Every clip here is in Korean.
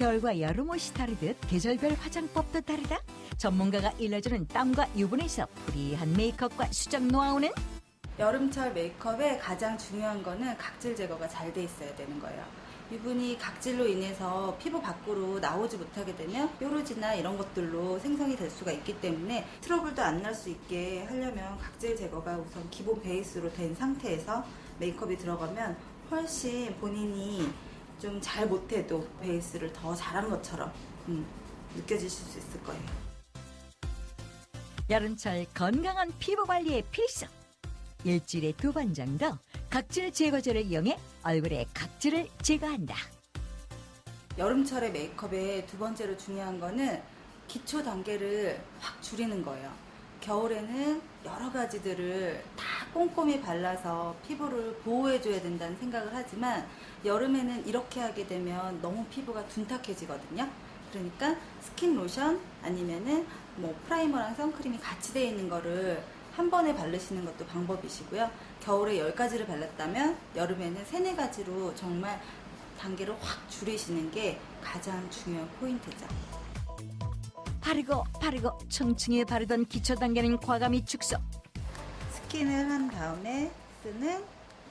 겨울과 여름 옷이 다르듯 계절별 화장법도 다르다. 전문가가 일러주는 땀과 유분에서 프리한 메이크업과 수정 노하우는? 여름철 메이크업에 가장 중요한 거는 각질 제거가 잘 돼 있어야 되는 거예요. 유분이 각질로 인해서 피부 밖으로 나오지 못하게 되면 뾰루지나 이런 것들로 생성이 될 수가 있기 때문에 트러블도 안 날 수 있게 하려면 각질 제거가 우선 기본 베이스로 된 상태에서 메이크업이 들어가면 훨씬 본인이 좀 잘 못해도 베이스를 더 잘한 것처럼 느껴지실 수 있을 거예요. 여름철 건강한 피부 관리의 필수. 일주일에 2번 정도 각질 제거제를 이용해 얼굴의 각질을 제거한다. 여름철의 메이크업의 두 번째로 중요한 거는 기초 단계를 확 줄이는 거예요. 겨울에는 여러 가지들을 다 꼼꼼히 발라서 피부를 보호해줘야 된다는 생각을 하지만 여름에는 이렇게 하게 되면 너무 피부가 둔탁해지거든요. 그러니까 스킨 로션 아니면은 뭐 프라이머랑 선크림이 같이 되어 있는 거를 한 번에 바르시는 것도 방법이시고요. 겨울에 10가지를 발랐다면 여름에는 3, 4가지로 정말 단계를 확 줄이시는 게 가장 중요한 포인트죠. 바르고 층층이 바르던 기초 단계는 과감히 축소. 스킨을 한 다음에 쓰는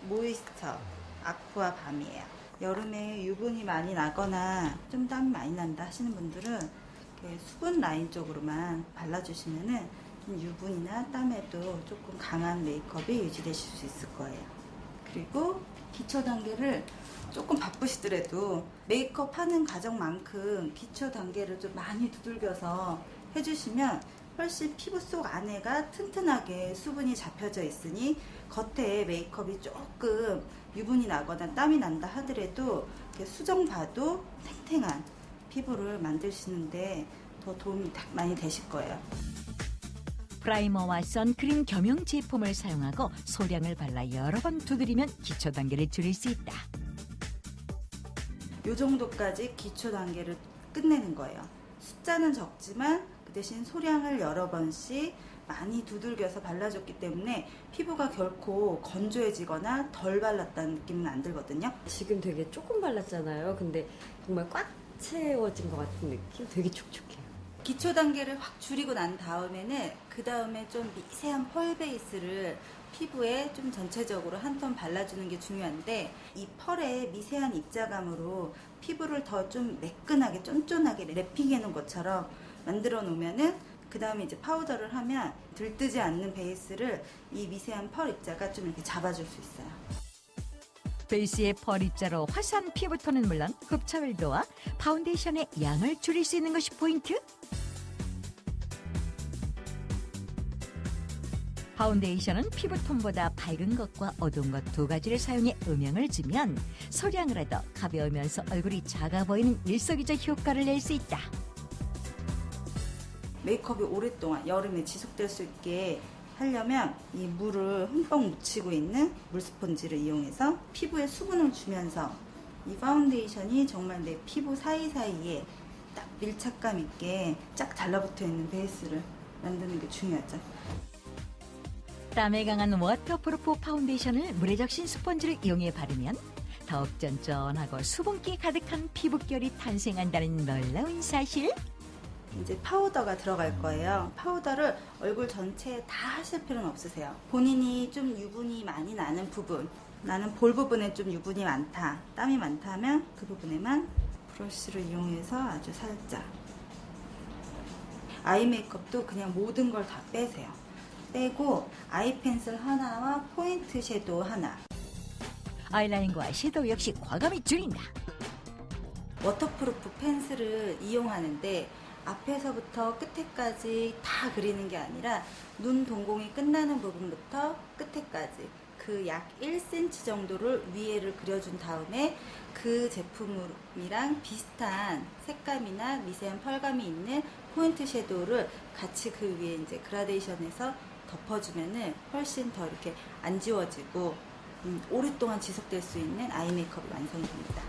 모이스처 아쿠아 밤이에요. 여름에 유분이 많이 나거나 좀 땀이 많이 난다 하시는 분들은 이렇게 수분 라인 쪽으로만 발라주시면은 좀 유분이나 땀에도 조금 강한 메이크업이 유지되실 수 있을 거예요. 그리고 기초 단계를 조금 바쁘시더라도 메이크업 하는 과정만큼 기초 단계를 좀 많이 두들겨서 해주시면 훨씬 피부 속 안에가 튼튼하게 수분이 잡혀져 있으니 겉에 메이크업이 조금 유분이 나거나 땀이 난다 하더라도 수정 봐도 탱탱한 피부를 만드시는데 더 도움이 많이 되실 거예요. 프라이머와 선크림 겸용 제품을 사용하고 소량을 발라 여러 번 두드리면 기초 단계를 줄일 수 있다. 이 정도까지 기초 단계를 끝내는 거예요. 숫자는 적지만 그 대신 소량을 여러 번씩 많이 두들겨서 발라줬기 때문에 피부가 결코 건조해지거나 덜 발랐다는 느낌은 안 들거든요. 지금 되게 조금 발랐잖아요. 근데 정말 꽉 채워진 것 같은 느낌? 되게 촉촉해요. 기초 단계를 확 줄이고 난 다음에는 그 다음에 좀 미세한 펄 베이스를 피부에 좀 전체적으로 한 톤 발라주는 게 중요한데 이 펄의 미세한 입자감으로 피부를 더 좀 매끈하게 쫀쫀하게 랩핑해 놓은 것처럼 만들어 놓으면은 그 다음에 이제 파우더를 하면 들뜨지 않는 베이스를 이 미세한 펄 입자가 좀 이렇게 잡아줄 수 있어요. 베이스의 펄 입자로 화사한 피부톤은 물론 흡착율도와 파운데이션의 양을 줄일 수 있는 것이 포인트. 파운데이션은 피부톤보다 밝은 것과 어두운 것 2가지를 사용해 음영을 주면 소량을 해도 가벼우면서 얼굴이 작아 보이는 일석이조 효과를 낼 수 있다. 메이크업이 오랫동안 여름에 지속될 수 있게 하려면 이 물을 흠뻑 묻히고 있는 물 스펀지를 이용해서 피부에 수분을 주면서 이 파운데이션이 정말 내 피부 사이사이에 딱 밀착감 있게 쫙 달라붙어 있는 베이스를 만드는 게 중요하죠. 땀에 강한 워터프루프 파운데이션을 물에 적신 스펀지를 이용해 바르면 더욱 쫀쫀하고 수분기 가득한 피부결이 탄생한다는 놀라운 사실. 이제 파우더가 들어갈 거예요. 파우더를 얼굴 전체에 다 하실 필요는 없으세요. 본인이 좀 유분이 많이 나는 부분, 나는 볼 부분에 좀 유분이 많다, 땀이 많다 하면 그 부분에만 브러쉬를 이용해서 아주 살짝. 아이 메이크업도 그냥 모든 걸 다 빼세요. 빼고 아이 펜슬 하나와 포인트 섀도우 하나. 아이라인과 섀도우 역시 과감히 줄인다. 워터프루프 펜슬을 이용하는데 앞에서부터 끝에까지 다 그리는 게 아니라 눈 동공이 끝나는 부분부터 끝에까지 그 약 1cm 정도를 위에를 그려준 다음에 그 제품이랑 비슷한 색감이나 미세한 펄감이 있는 포인트 섀도우를 같이 그 위에 이제 그라데이션해서 덮어주면은 훨씬 더 이렇게 안 지워지고 오랫동안 지속될 수 있는 아이 메이크업이 완성이 됩니다.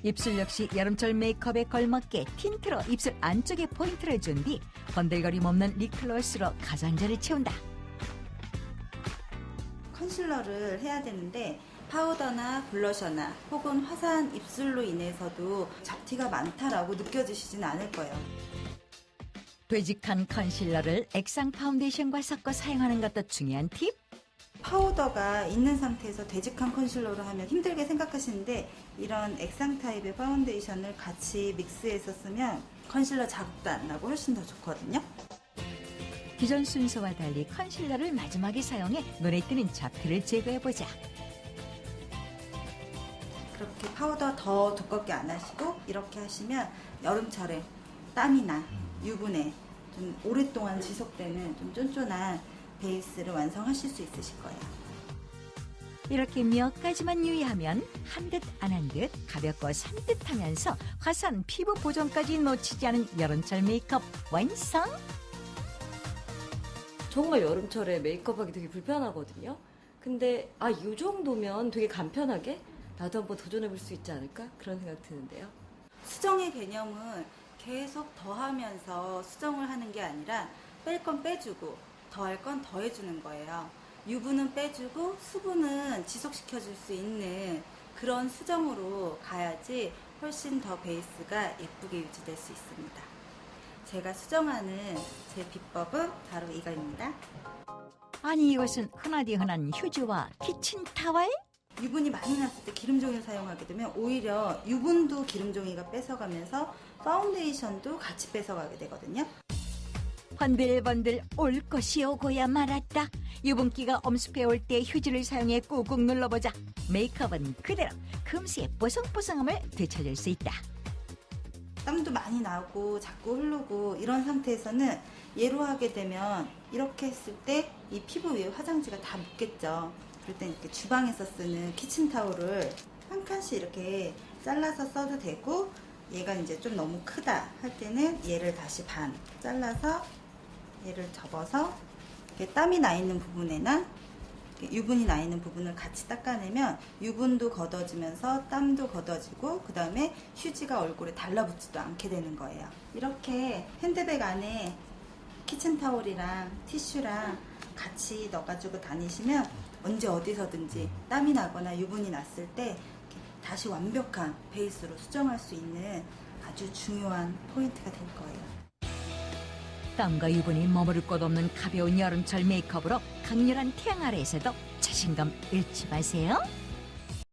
입술 역시 여름철 메이크업에 걸맞게 틴트로 입술 안쪽에 포인트를 준 뒤 번들거림 없는 립글로스로 가장자리를 채운다. 컨실러를 해야 되는데 파우더나 블러셔나 혹은 화사한 입술로 인해서도 잡티가 많다라고 느껴지시진 않을 거예요. 되직한 컨실러를 액상 파운데이션과 섞어 사용하는 것도 중요한 팁. 파우더가 있는 상태에서 되직한 컨실러로 하면 힘들게 생각하시는데 이런 액상 타입의 파운데이션을 같이 믹스해서 쓰면 컨실러 자국도 안 나고 훨씬 더 좋거든요. 기존 순서와 달리 컨실러를 마지막에 사용해 눈에 띄는 잡티를 제거해보자. 그렇게 파우더 더 두껍게 안 하시고 이렇게 하시면 여름철에 땀이나 유분에 좀 오랫동안 지속되는 좀 쫀쫀한 베이스를 완성하실 수 있으실 거예요. 이렇게 몇 가지만 유의하면 한 듯 안 한 듯 가볍고 산뜻하면서 화사한 피부 보정까지 놓치지 않은 여름철 메이크업 완성! 정말 여름철에 메이크업하기 되게 불편하거든요. 근데 이 정도면 되게 간편하게 나도 한번 도전해볼 수 있지 않을까? 그런 생각 드는데요. 수정의 개념은 계속 더하면서 수정을 하는 게 아니라 뺄 건 빼주고 더할 건 더해주는 거예요. 유분은 빼주고 수분은 지속시켜줄 수 있는 그런 수정으로 가야지 훨씬 더 베이스가 예쁘게 유지될 수 있습니다. 제가 수정하는 제 비법은 바로 이거입니다. 아니 이것은 흔하디 흔한 휴지와 키친타월? 유분이 많이 났을 때 기름종이를 사용하게 되면 오히려 유분도 기름종이가 뺏어가면서 파운데이션도 같이 뺏어가게 되거든요. 번들번들 올 것이 오고야 말았다. 유분기가 엄습해 올 때 휴지를 사용해 꾹꾹 눌러보자. 메이크업은 그대로 금세 뽀송뽀송함을 되찾을 수 있다. 땀도 많이 나고 자꾸 흐르고 이런 상태에서는 얘로 하게 되면 이렇게 했을 때 이 피부 위에 화장지가 다 묻겠죠. 그럴 땐 이렇게 주방에서 쓰는 키친타올을 한 칸씩 이렇게 잘라서 써도 되고 얘가 이제 좀 너무 크다 할 때는 얘를 다시 반 잘라서 얘를 접어서 이렇게 땀이 나 있는 부분에나 유분이 나 있는 부분을 같이 닦아내면 유분도 걷어지면서 땀도 걷어지고 그 다음에 휴지가 얼굴에 달라붙지도 않게 되는 거예요. 이렇게 핸드백 안에 키친타올이랑 티슈랑 같이 넣어가지고 다니시면 언제 어디서든지 땀이 나거나 유분이 났을 때 다시 완벽한 베이스로 수정할 수 있는 아주 중요한 포인트가 될 거예요. 땀과 유분이 머무를 곳 없는 가벼운 여름철 메이크업으로 강렬한 태양 아래에서도 자신감 잃지 마세요.